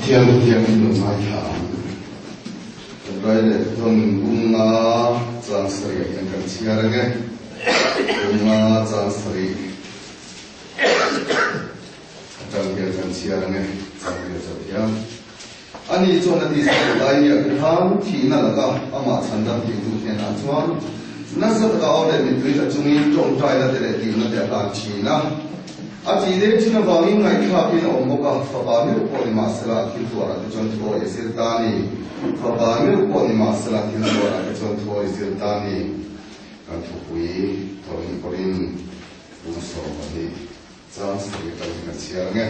thiên thiên luôn mai thảm rồi để thôn bunga trang sri yang kan siar nghe bunga trang sri trang dia kan siar nghe trang dia jadi ani cho na ti sa lai ya kan thi na la ka ama chanda ti tu ne na chuan na sa ka au le mi tri ta chungi tong tai la de ti na de la chi na a ti de chi na ba mi ngai kha pi na om ka fa ba mi ko ni ma sala ki tu ara de chon to e sir ta ni fa ba mi ko ni ma sala ki tu ara de chon to e sir ta ni ka tu hui to ni ko rin u so ba ni chang sri ka ni ka chia nge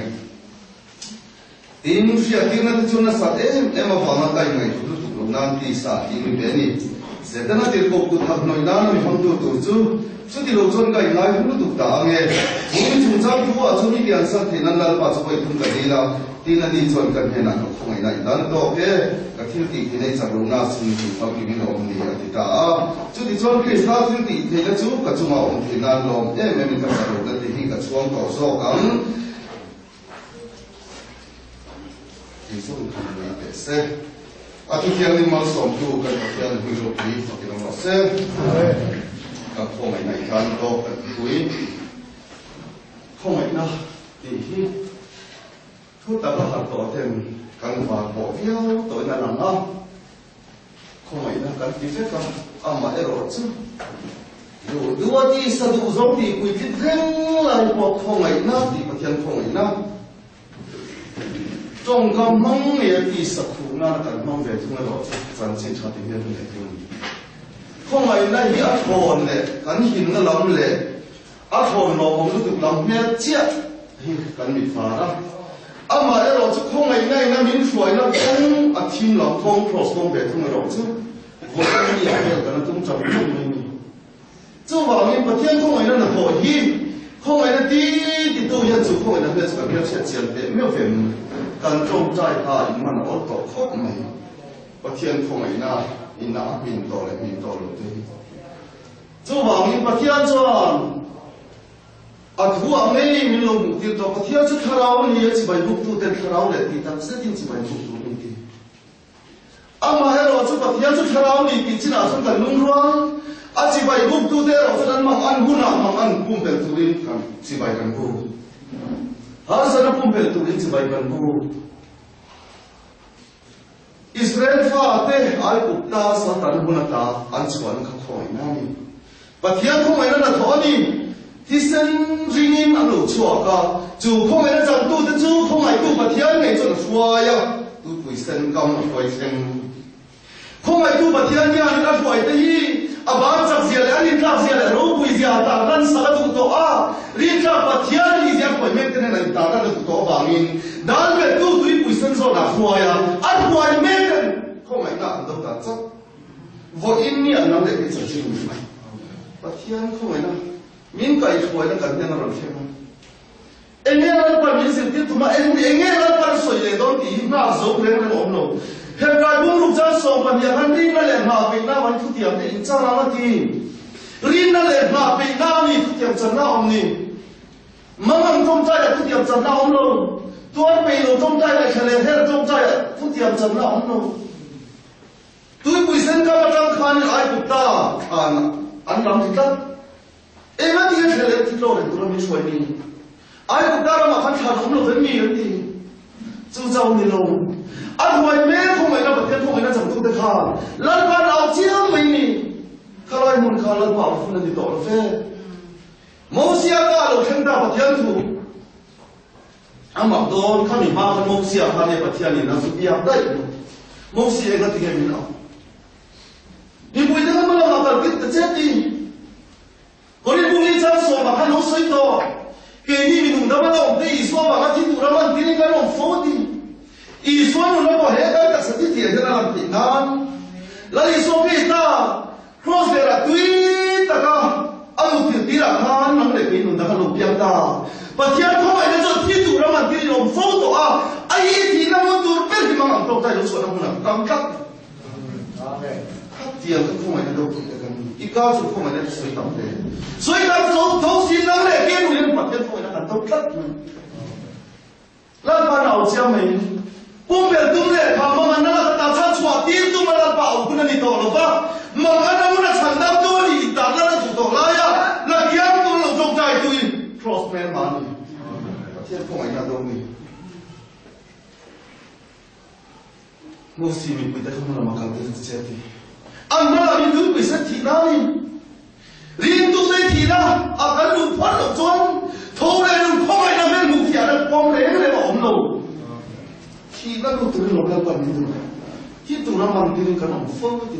tin sia tin na chu na sa em ma fa na kai ngai tu tu nan ti sa ti mi be ni se ta na ti ko ku thak noi na mi hom tu tu chu chu ti lo chon kai ngai hu tu ta nge ni chu cha tu a chu ni bian sa thi nan lal pa chu bai thum ka ni la tin na ni chon kan he na ko khong ngai dan to ke ka thil ti ki nei cha ro na sun chu pa ki mi lo ni a ti ta chu ti chon ke sa thil ti the la chu ka chu ma om thi na lo em em ka sa ro ka ti hi ka chuang to so kam Isso não tem que ser. A tu que animal som tu kan que an hu lo pi fa que não ser. Ka khong ai nai kan to ka tui. Khong ai na ti hi. Thu ta ba ha to tem kan fa bo viao to na lang na. Khong ai na kan ti fe ka ama ero chu. Yo dua ti sa du zong ti kui ti theng lai po khong ai na ti pa thian khong ai na. Trong cái mong này thì sắp thu na cái mong về thu na đó chân chính cho tiền nhân này thu không phải là hi ăn hồn này cái hình nó lắm lệ ăn hồn nó không được làm mẹ chết hi cái bị phá đó mà cái đó chứ không phải này nó miễn phí nó không ăn thêm làm không cross không về thu na đó chứ vô cái gì cái nó cũng chẳng chung này chứ vào mình bát thiên không phải nó là hồ hi không phải là tí tôi hiện chủ không phải là cái cái chuyện tiền tệไม่เอาเป็นการจงใจหามันอดต่อครบไหมประเทศคงไอ้น่าอินาบินต่อเลยบินต่อเลยจู่ว่ามีประเทศจวนอัดหัวไม่มีลมติดต่อประเทศจุดคาราวนี่จะไปบุกตัวเด็ดคาราวเลยติดตั้งเส้นที่จะไปบุกตัวนี่ทีมาให้เราจุดประเทศจุดคาราวนี่ติดจีน่าสุดกันนุ่งร้อนอาจจะไปบุกตัวเด็ดเราจะนั้นมังอันหุ่นมังอันปุ่มเป็นตัวนี้กันจะไปกันบุกHarusnya pun betul ini sebaiknya bu. Israel fahate ay ukta sa tanbunata ansuan kakhoy nani. Patiyan kung may na nathoni, tisen ringin ano chua ka, ju kung may na jang tu de ju kung may tu patiyan ngay chun suaya, tu puisen kam na puisen. Kung may tu patiyan yan na puay tahi. Abang sak sial, anin sak sial, robu sial, tangan sakat tu toa, rinca patian ni sial kau mek kena nanti tangan tu toa bangin, dan betul tu ipuisen so nak suaya, aduai mek, kau mek nak tu tak cak, wo ini anak lek kita cium mai, patian kau mek nak, min kai suaya kan dia nak rasa. Enggak ada permin sentir tu mah, enggak ada per soile don ti nak zok dengan omno. Hebrai bung ruk jan song pan ya kan rin na le ma pe na wan thu tiam de in cha na ti rin na le ma pe na ni thu tiam chan na om ni mangang tom chai thu tiam chan na om lo tuan pe lo tom chai le khale her tom chai thu tiam chan na om lo tui pui sen ka ba chang khan ai pu ta khan an lam thi ta e ma ti khale thi lo le tu mi shoi ni ai pu ta ma khan khan om lo ven mi ti chu chau ni lo anh hỏi mẹ không phải là bậc tiên không phải là chẳng tu được hà lần ban đầu chiang mình nè khai lại muốn khai lần bảo phụ nữ thì tổ phê mẫu xia cả đầu khen ta bậc tiên thủ anh mặc đồ khai mình mang mẫu xia khai này bậc tiên này là sự biếng đấy mẫu xia cái gì mình nào đi bùi thế mà làm cần biết tự chết đi có đi bùi đi chân sổ mà khai nó sôi to cái gì mình dùng đó mà làm cái gì xóa mà khai thiên thủ đó mà tiếng cái nó phốt đi Isu nó bỏ hết tất cả sự tiền cho nó làm tiền nan, lấy isu biết ta cross về là tuy ta cả anh tiền tiền là han nắm để cái nút ta lục biếng ta, và thiên không phải là cho thiên chủ nó mà thiên làm photo à, ai thì nó muốn tụt biết thì mà làm trong tay nó sửa nó muốn làm cam cắt, cắt tiền cũng không phải là đâu cái ít cao cũng không phải là suy tầm thế, suy tầm số thấu xin nó để cái nút lên mặt thiên không phải là tầm cắt, lần ban đầu xem mình 光别东嘞，他们那打唱错地东那保护那里多了吧？忙那我那承担多里打那主动来呀，那样多了中在对 crossman 嘛你，天空一下都没。我是咪不得他们那么搞的这些的，俺们那边都不是提哪里，人都在提啦，啊，咱路宽路专，头来路宽那边路下来光来来我们路，提那路都是路来关的嘛，提都那忙的可能疯的，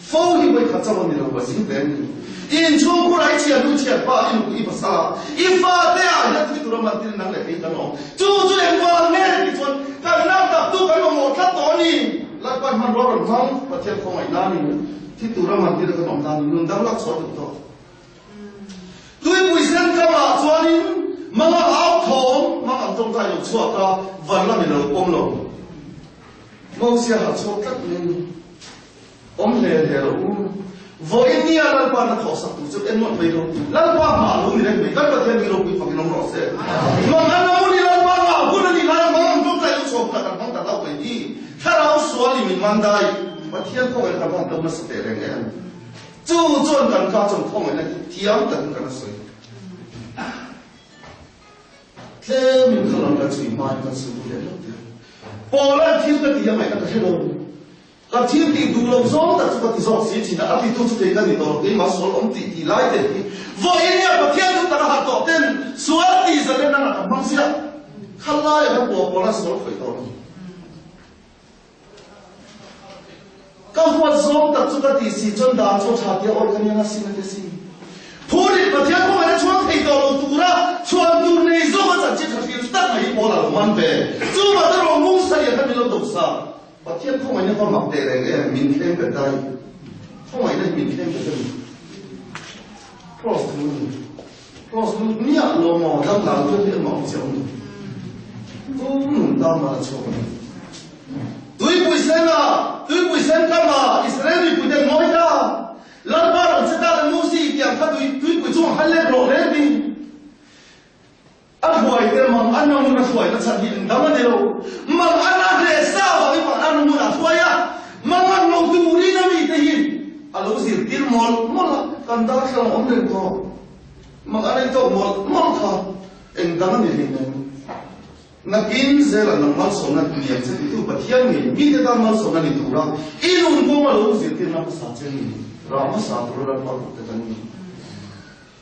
疯的会看怎么的了，我心疼的，因冲过来钱都钱吧，一不杀，一发的啊，那提都那忙的能来给可能，就连光面的专，但那打都可能我看到你。แล้วก็มันรอดมั้งประเทศของไอ้นั่นนี่ที่ตัวมันที่เราขนมทานนุ่นดังรักสวนตัวด้วยปุยเส้นกระบะสวนนี้มันเอาทองมันเอาตรงใจอยู่ชั่วก็วันละมีเราปมลงมันเสียหายชั่วตัดเลยอมเล่เล่เราวันนี้เราบ้านเขาสักตัวจะเอ็นมันไปรู้แล้วบ้านมาลูกนี่ได้ไหมก็ประเทศมีเราคุยฟังน้องรอเสียมันอันนั้นมันนี่เราบ้านมาคนนี้เราบ้านตรงใจอยู่ชั่วตัดกันตั้งแต่เราไปดีถ้าเราสวน里面มันได้ประเทศของเราบ้านเราไม่สเตย์แรงเงี้ยจู่โจมกันข้าจงของเราเที่ยงกันกันสวยเท่มีขลังกันช่วยมากันสู้เรื่องเดียวพอแล้วที่ก็ที่ยังไม่กันให้เรากับที่ที่ดูเราซ้อมแต่สุดที่ซ้อมเสียจริงนะอาทิตย์ทุกสิ่งกันนี่ตัวที่มาสอนอมติที่ไล่เด็กวันนี้ประเทศทุกตระหัตต่อเต้นสวนที่จะเล่นนั่นกับมังเสียขันไล่กันพอแล้วสอนไปต่อก็วันซ้อมแต่สุดที่สิจนด่าโจชาติออกกันยังไงสินั่นเองสิผู้ที่ประเทศพวกนั้นชวนให้ตัวเราตัวละชวนดูในโลกจันทร์ที่ตั้งให้พอเรามันเป็นจู่มาจะลงมุ่งใส่กันมีเราดุษาประเทศพวกนั้นเขาหมักเตะแรงเองมินเข้มกันได้พวกนั้นมินเข้มกันได้เพราะเนี่ยเราหมอทั้งหลายเรื่องที่หมอเจ้า都能当嘛错。对不生啊，对不生干嘛？以色列人不得爱他，老巴人知道的东西讲他对不中还来罗来的，啊坏的嘛，俺那么那坏的产品，他们的喽，嘛俺那的啥话你把俺那么那坏呀，嘛俺老杜里那里的hin，啊老是点毛了，干大上我们这个，嘛俺那做毛他，他们的hin呢。Nakin zela nang malso na dunia sa itu batian ni mide ta malso na ni tura inun ko malo zitin na sa chen rama sa tura pa ta tan ni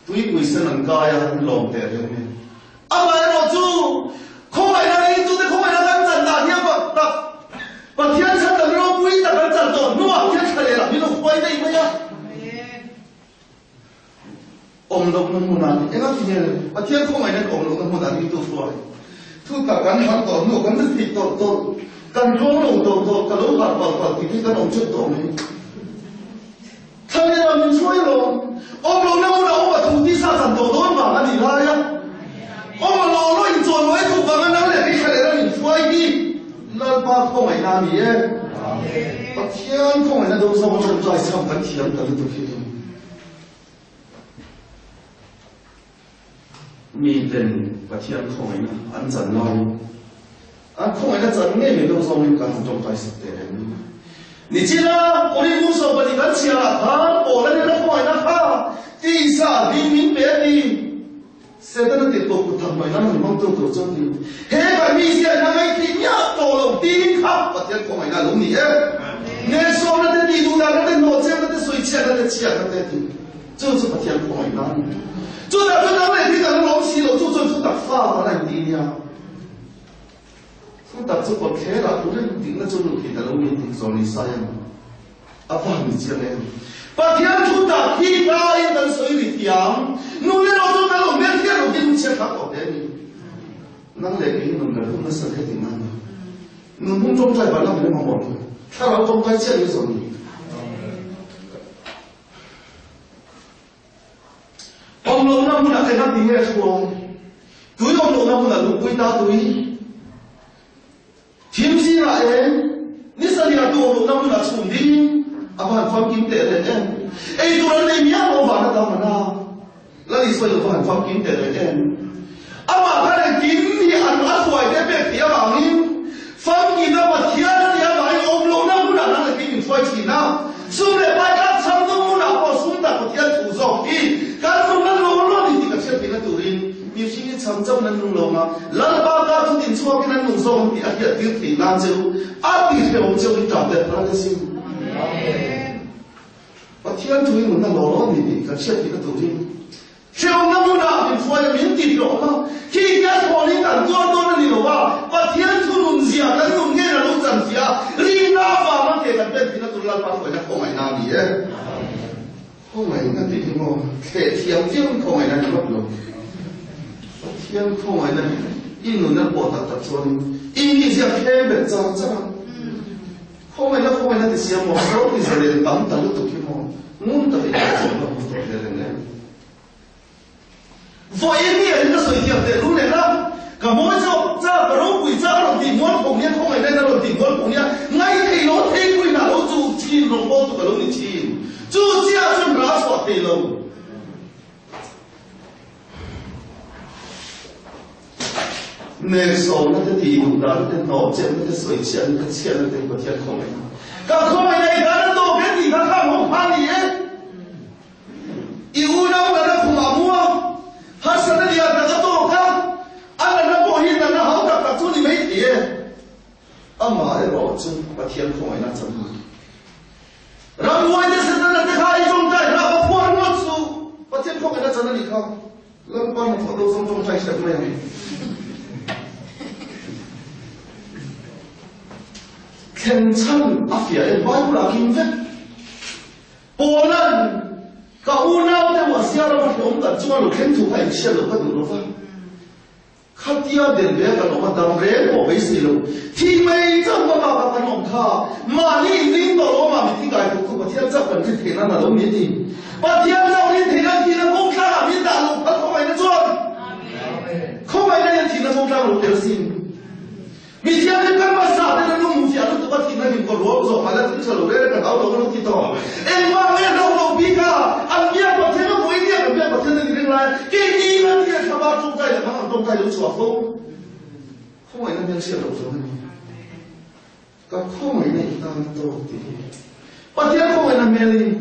tui kuisa nang kaya long te re ni aba no chu ko mai na ni tu te ko mai na kan chan da ni ba ta batian sa ta ro pui ta kan chan to no a ke khale la ni no khoi dai ma ya om lo no mu na ni ena ti ne batian ko mai na om lo no mu na ni tu fuaiทุกการหักต่อหนูกันติดต่อการร้องลงต่อการร้องหักต่อที่การลงจุดต่อนี้ถ้าเราไม่ช่วยลงองค์ลงนั่งเราว่าถูกที่ซาสันต่อโดนบางอันนี้ไรอ่ะองค์เราลอยจนไว้ถูกบางอันนั้นเลยที่ใครเราหนีช่วยดีเลิกบ้าก็ไม่นานนี้เองปะเทียนก็ไม่นานดูสมองจนใจซ้ำกันเทียนกันตัวที่มีเป็นประเทศของไอ้นะอันจันลอยอันของไอ้นะจันเนี่ยมีต้องส่งมีการจงใจสักแต่นี่จีน่าคนที่มุ่งส่งปฏิบัติเชียร์ท่านโอ้แล้วเนี่ยของไอ้นะข้าที่สาดีมินเบดีเสด็จติดตัวกุฏไม่นั่นมันต้องตัวจนดีเฮ้ยแบบมีเสียยังไงที่เนี่ยตัวเราตีนข้าประเทศของไอ้นะลุงนี่เอ๊ะเนี่ยส่งแล้วจะดีดูแล้วจะโน้ตเจ้าจะสวยเชียร์จะเชียร์จะดี就是ประเทศของไอ้นั่น就在这咱们这个老西了，就算出打发来的呀，出打这个开了，不是顶了就能给的农民顶上的啥样？啊，发你这样，把天出打地大一等水里养，农民老多在路边天路顶切他搞的你，那来给你们的我们是太顶难了，农民种菜把那没忙忙的，他老种菜钱有什么？ông lông nó muốn là cái năm tiếng nghe xuống túi ông lông nó muốn là lục quy ta túi thiếm gì lại nít sao đi là tu ông lông nó muốn là xuống đi à bạn phong kim tệ lên em ấy tu nó lên nhá ông vào nó tao mà nào là đi xoay được bạn phong kim tệ lên em à mà cái này kim thì ăn ăn xoài cái việc thì bảo đi phong kim nó chung song ti akia ti ti na chu a ti theo chu in ta de na sim Pathian tu in na lo ni ka che ti ka tu ri theo na mu na min foi min ti lo ka ki ka so ni ta do ni lo wa Pathian tu nun zia ka nun nge na lu chan zia ri na fa ma ke ka pe ti na tu la pa ko na ko mai na ni không phải là cái gì mà thể thiếu tiếng không phải là cái bất lực tiếng không phải là in nó bỏ tạt tạt xuống in thì sẽ khe bể cho chắc không phải là cái gì mà số thì sẽ lên tắm tạt lúc tụi mà muốn tụi cái gì mà muốn tụi cái này vậy thì nó soi thiệp để lúc này đó cả mỗi chỗ ra cả lúc quỷ ra rồi thì muốn cùng nhau không phải nên rồi thì muốn cùng nhau ngay thì nó thấy quỷ nào nó dù chi nó bao tụi cái lúc này chi chú chia cho nó so thì lâu nên số nó thì đủ đó nó nó trên nó soi chân nó chia nó thì có thiên không này cả không này đó nó tổ cái gì nó không phá gì ấy yêu đâu là nó không mà mua hát sao nó đi ăn nó tổ cả ăn là nó bỏ hiện là nó hậu tập tập chú đi mấy tỷ mà cái đó chứ có thiên không này nó chẳng Ramai dia sedang terkait jomtai, apa puan maksud? Pasien kau kena cakap ni kau, lempan foto jomtai siapa yang? Kencan afia yang baru lagi ni. Polan, kau nak dia wasiat apa yang tak cuma lu kentu kai siapa lu pada lu fah. Katia dia kalau macam rem boleh silu, timai jangan apa orang kah, mani ni kalau mami tinggal itu patian jangan kita nak lalu ni, patian lalu ni kita mungkin minta lalu, kau mana jual, kau mana yang kita mungkin lalu tersin, mestinya kita masa ada lalu mungkin lalu tu kita ni kalau luar so, malah tu selalu ada kau lalu kita, mana lalu bika, ambil patian lalu ini ambil patian ni lain, kita ni dia sabar jumpa dia, mana jumpa dia suah pun, kau mana yang siapa lalu ni. Kau mai na itan to ti patia ko na meli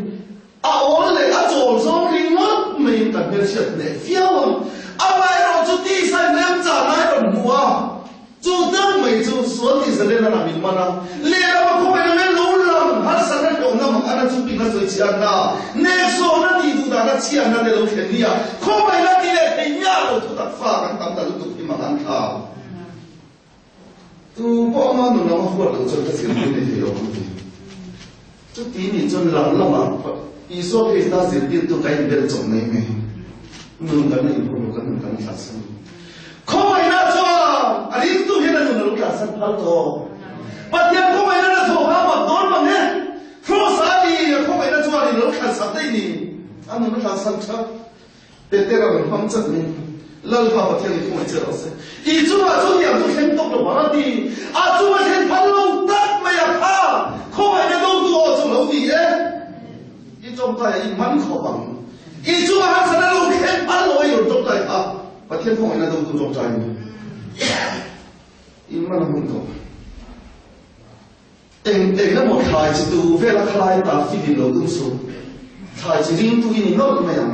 a ole a zo zo ring mo me ta mel shet ne fiao a bai ro chu ti sai nem cha na ro mua chu ta mai chu so ti sa le na min mana le ra ko mai na mel lo lam har sa na ko na ma ana chu pi na so chi ana ne so na ti du da na chi ana le lo khen ni ya ko mai na ti le pe nya lo tu ta fa kan tam ta lu tu pi ma kan tha tu bỏ mà nó làm hoạt động cho cái sự kiện này thì không được. Chút tí mình cho lắm lắm mà, ý số cái ta diễn biến tu cái bên trong này này, nương cái này cũng có nương cái khác sinh. Không phải là cho, anh đi tu hiện là nương cái khác sinh phải thôi. Bắt đầu không phải là cho họ mà đón bằng nhé, pro sa đi không phải là cho anh nương cái khác đây nè, anh nương cái khác sinh chứ, để thế là mình không chấp nhận. lần vào bậc thiên thì không phải chưa đâu sẽ. Ý chú mà chú điểm chú khen tốc độ bảo đi, à chú mà khen phát lâu tắt mày à pha, không phải là đâu tu chú lâu gì ấy. Ý trong tay ý mắn khó bằng, ý chú mà hát sẽ là lâu khen phát lâu ấy rồi trong tay à, bậc thiên không phải là đâu tu trong tay. Ý mà là không có. Em nó một khai chỉ tu về là khai ta phi đi lâu ứng số, khai chỉ riêng tu ý nó mày à.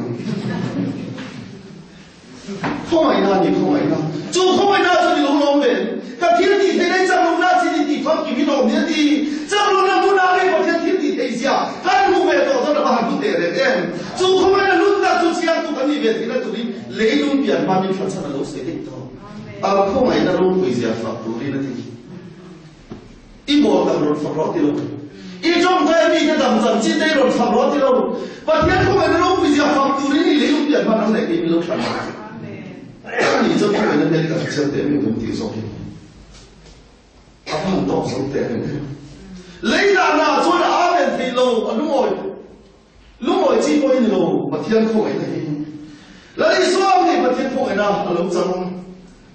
Không phải là gì không phải là chú không phải là chú đi lồng về các thiên thì thế này trong lồng ra chỉ đi phát kỳ lồng nhé đi trong lồng ra muốn ra đây có thiên thì thấy gì à các lồng về đó rất là bằng tu để em chú không phải là lúc nào chú chỉ ăn tu cái gì về thì là chú đi lấy lồng biển mà mình phát sản là lồng sẽ đi đó không phải là lồng quỷ gì à phát tu đi là gì ít bộ tầm lồng phát rót đi lồng ít trong cái gì cái tầm tầm chỉ đây lồng phát rót đi lồng và thiên không phải là lồng quỷ gì à phát tu đi lấy lồng biển mà nó lại đi lồng phát你这不可能那个真的没问题，说的，他很多时候得的。你那那做了阿门提路，弄我几个人路，我天空的那，那你说你我天空的那路中，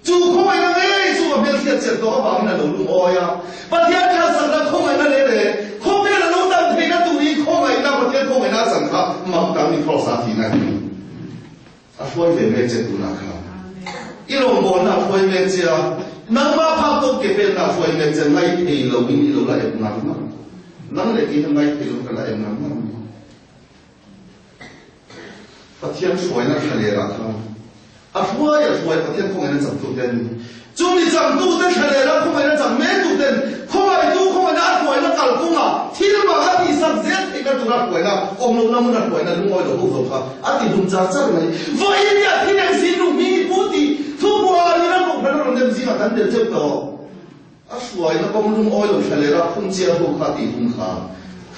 就空的那哎，就我面前见到我那路我呀，我天看上那空的那嘞，空的那路当天那独立空的那我天空的那上卡，忙当你靠啥体那，啊，所以没没见到那卡。一路我那会面子啊，能把拍到这边那会面子来一路一路来难嘛，能来几天来一路来难嘛。把天说那看来了看，啊说也说，把天空人怎么做的？ chúng đi chẳng tu tên thề là không phải là chẳng mê tu tên không phải tu không phải là quậy là cả cung à thì nó bảo là thì sắp giết thì cái tu là quậy là ông lúc nào muốn là quậy là lúc ngồi đầu không được à thì đúng ra chắc này vậy thì thì đang xin đúng mi bút thì thu qua như nó cũng phải nó đem gì mà hắn để chơi đó à suy nó có lúc ngồi đầu thề là không chia không khá thì không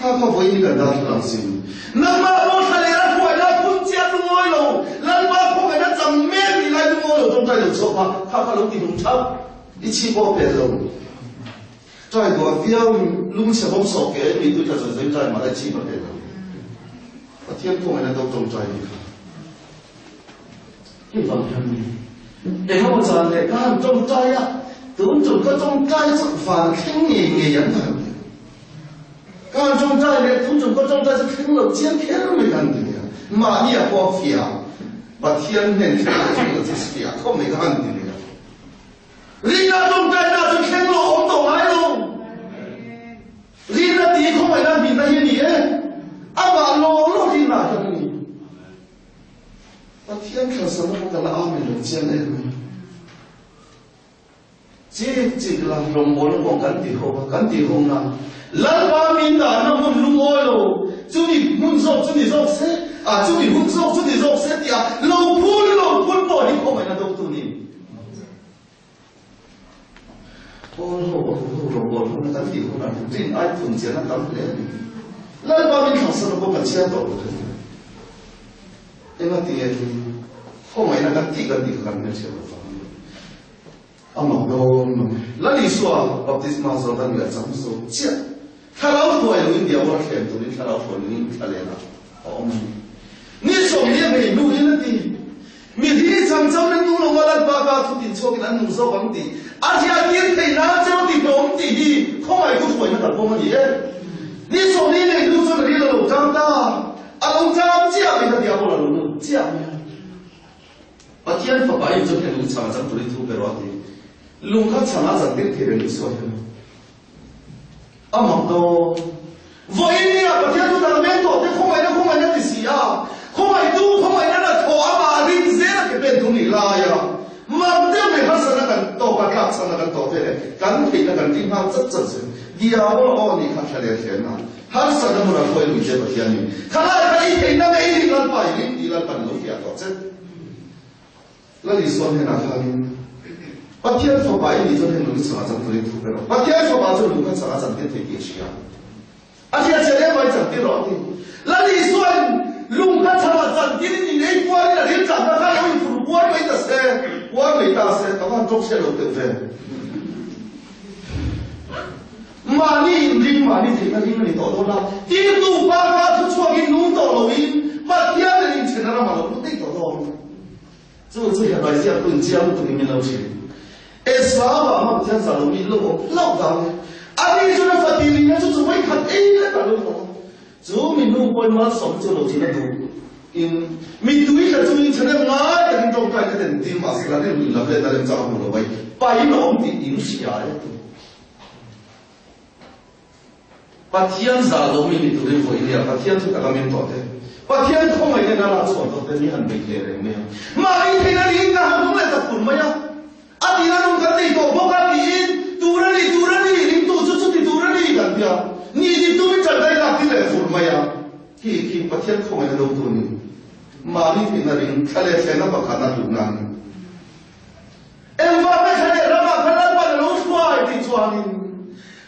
khá vậy thì cái đó là xin nằm mà ngồi thề là quậy là không chia lúc ngồi đầu lần ba không phải là chẳng mê thì lại lúc ngồi đầu trong tay đầu số khá lúc thì đúng chắc一起报别人，在我标弄些红手给你对着人在马来西亚别人，我天空人都中在你看，你放心，然后就你看中在呀，都做个中在食饭傾嘢嘅人係咪？間中在你都做個中在是傾落尖傾都沒看到呀，馬你也過飛啊，把天天傾落這是飛啊，可沒看到呀。你那中在那就傾落紅豆來咯，你那地空係那邊那些你阿爸落地哪個你？把天看什麼跟那阿美人間來沒？這個啦，龍我都講緊地好啊，緊地好啊，咱把面打那麼龍愛咯，就你滿足就你做些啊，就你滿足就你做些啲啊，老潘波你空係那都多你。我那个地方那真爱碰见那当然，那把面考试那个本钱多了，因为第后面那个地个没钱了，啊嘛都，那你说把这嘛说那个怎么说？这他老婆有一点我看到你他老婆你看来了，哦，你说你没录音的地。明天常常能弄了我那爸爸土地错给咱弄手房地，而且今天拿交地种地的，可买不出来那个工业。你说你那都做的你那老张大，啊老张家给他调过来了，家呀。把天发白就给弄长长土地土给落地，弄他长长的给人说的。啊忙多，为你啊把天都当面做，这空买那的事啊。空买那个头啊嘛，你这那个变成你啦呀！慢点没发生那个多把拉上那个多的嘞，赶紧那个地方真是，你要我你看出来天呐，还是那么的会有些不天呢？看来他一天那个一两百一两百楼底下多真，那你说天哪看？把天说白，你昨天弄啥子不能土的了？把天说白就弄个啥子天推进去啊？而且这两块整的了的，那你说？弄个长了整的你那关了，你长得看有一副关没得噻，关没得噻，当然中些了对不对？嘛你听你多啦，第一度爸出错给弄到了因，把第二个人请到了嘛了，不对多。这下来些本家不给你老钱，啥吧嘛不讲啥了，你老当的，啊你说那发地里就是为看那个了。就民路关嘛，什么就路线那度，因民路一下就因成了哪个人中间的人地嘛，是那里路那边那里找不了位，白龙的影响呀。把天上农民的土地回来，把天出那个面多的，把天空来的那拉错多的，你很没钱的没有？马一天那里那弄来的混么呀？啊，你那弄个地多不干地，堵了你，你堵出的堵了你干掉。你都没站在那地来混么呀？去把天空来都堵你，马里平那里看来天那不看那堵那呢？哎，妈没看来那嘛看那把老出来的抓你，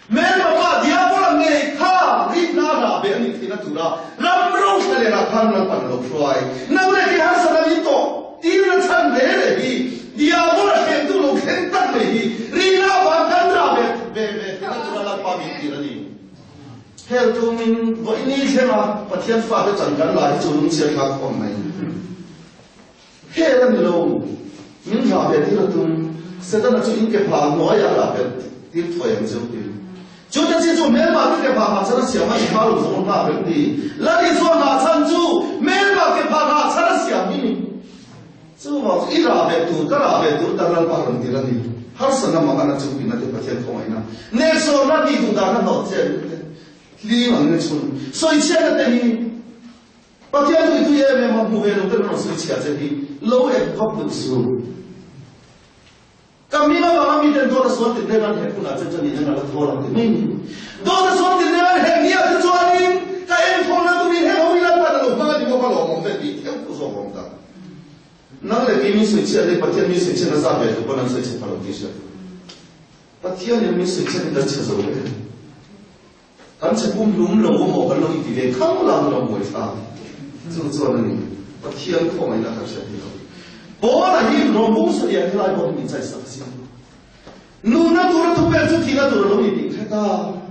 没办法，第二个没看，你那那边你听那堵了，那不老看来那看那把老出来，那我来给他说那一多，第二个看没来的，第二个天都老看得来的，你那把看那别那堵了那把没地了你。还有周明，我一年前嘛，把天发的整干来，就弄些他空没。还有你喽，明那边的那种，现在那就应该把挪亚那边的拖延就对。就这些就没把这个把这个小嘛，马路上那边的，那你说那参住，没把这把这个小米，就嘛一那边堵，个那边堵，当然把人的那里，还是那么那就比那就把天空没那，那时候那地堵当然好见。你往那村，所以现在等于，把天对对也没嘛，不会弄得那水起来这里，老也不读书， kami kami dan dua ratus orang dengan hekun aja jadi dengan orang ini. 多的说的那很厉害，说你在从那东西很好，你那把那老板你莫把老王在地天不说王的，那来给你水钱，你把天你水钱的啥别就不能水钱把老地下，把天你水钱你得接受的，但是不用了我莫把老地的看不了了为啥？就做那里，把天空没那个啥的了，我那一路公司也来帮你在上心，努那多了图片就提那多了容易顶开的。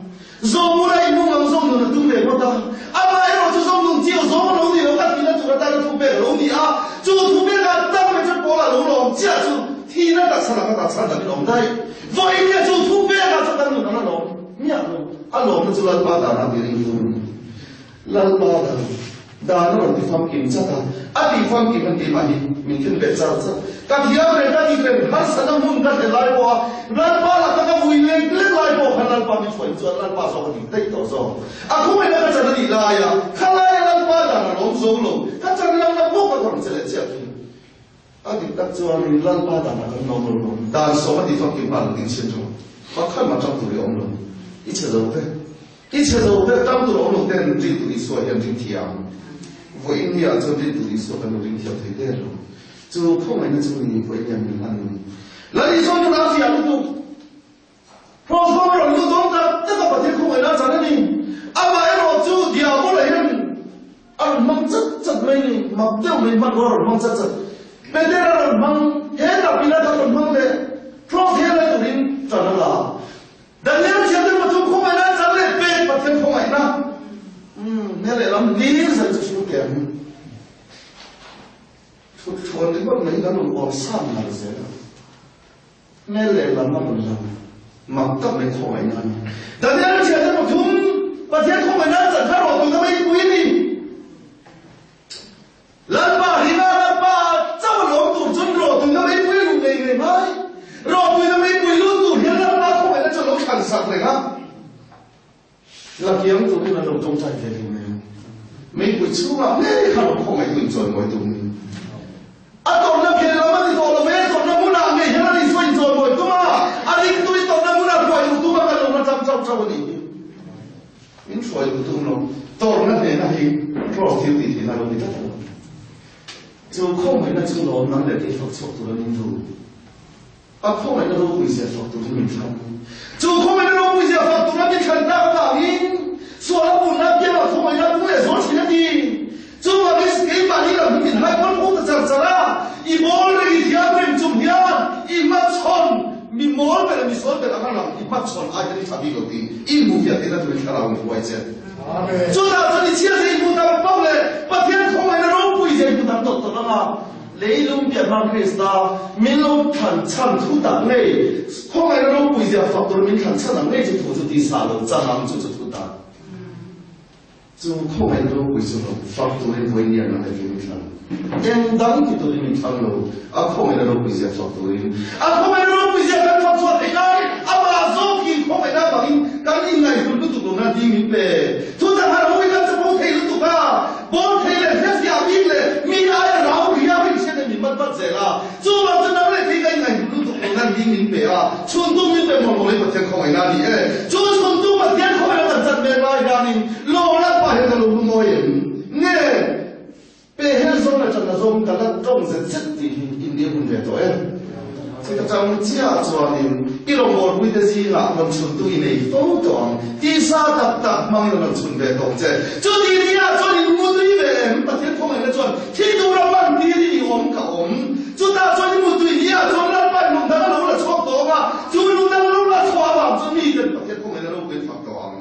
Zomura ibu langsung nuna tumbe kota. Apa ero tu zomung tio zomung loni lo kat tina tu kata tumbe loni a. Tu tumbe ka tam me tu pola lo lo jia tu tina ta sana ka ta sana ni lo dai. Voi ni tu tumbe ka tu kan nuna na lo. Nya lo. A lo tu la pa da na bi ring tu. La pa da. Da na ti fam kim cha ta. A ti fam kim kan ti ma ni. Min kin be cha cha. Ka hiya be ka ti ben har sana mun ka te lai bo. La pa la ka ka vui le le lai bo kan la pa mi choi chu la pa so ka ti dai to so. A khu me na ka cha ni la ya. Ka la ya la pa da na lo zo lo. Ka cha la na bo ka ka cha le cha ki. A ti ta chu ni la pa da na ka no lo lo. Da so ka ti fam kim pa ti chen chu. Ba kan ma chang tu le ong lo. 一切都对，一切都对。当初我们在努力努力说要今天。 我因为做这独立所很多人条推荐了，就后面的这个你会讲明白的。那你说就拿起来都，我说了你懂得这个把天空为了啥呢？阿妈要就掉过来人，啊忙这没呢，忙掉没忙过忙这，别的人忙，现在比那他们忙的，说现在都人赚了啦。但你要现在我就空为了啥呢？别把天空为了。 那来咱们历史就说点，说这个没个路往上那些的，那来咱们了，马革没空为难，但你要现在不通，把天空为难，咱看我都没规定，咱把你那把这么老多尊罗都没规路没没买，罗都没规路都现在把空为难就老看上来啊，那这样子那种中产阶级。 美国出嘛，那看到空没运转没动。啊，到那边了嘛，你到了没？到那木那没？现在你说你做没动嘛？啊，你对到那木那快有动嘛？看到那找你，你说有动了，到那边那些搞天地那东西，就空没那就老难的地方错到了民族。啊，空没那都会些错到了民族，就空没那都会些错到了民看大大民。 说不那边了，从我那不也说起来的，就我们是给把你的民还光顾着讲啥啦？一摸了一天没中央，一马冲，你摸了你说的那个人一马冲，哎，你差别个的，一模一样的那就看到我们外界。就到这里，其实一步当包嘞，把天空为了弄不一些不当懂了嘛？雷龙别嘛可以是啦，民龙看产土党嘞，空为了弄不一些，发到民看产党嘞就土著地啥了，咱们就是土党。 就后面都为什么发多的为年人来给你看？应当的都给你看了，啊后面的都不是发多的，啊后面的都不是看发错的个，啊马上去后面的反应，刚应该都都那地明白，就在那后面的这不可以都啊，不可以了，这下面了，米哎老米啊，现在明白不在了，就把这那来这个应该都那地明白啊，春冬明白嘛，我们不天空为哪里哎，就春冬把天空为那真明白哪里，老了。 现在路不摸人，呢，别很说了，真的说，咱那种是真的，印度问题多哎。这个咱们家做的，一路过为的是啊，农村对内包装，第三大忙有农村的东西，就第二做你木对的，把天空人的做，天都让满地的我们搞我们，就打做你木对你啊，做那办农当路了错多嘛，就弄当路了错嘛，做你的把天空人的路给发光。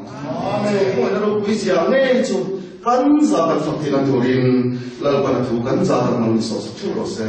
我那都不讲呢，就干啥的发天那条林，老板那土干啥的，我们说是土了噻。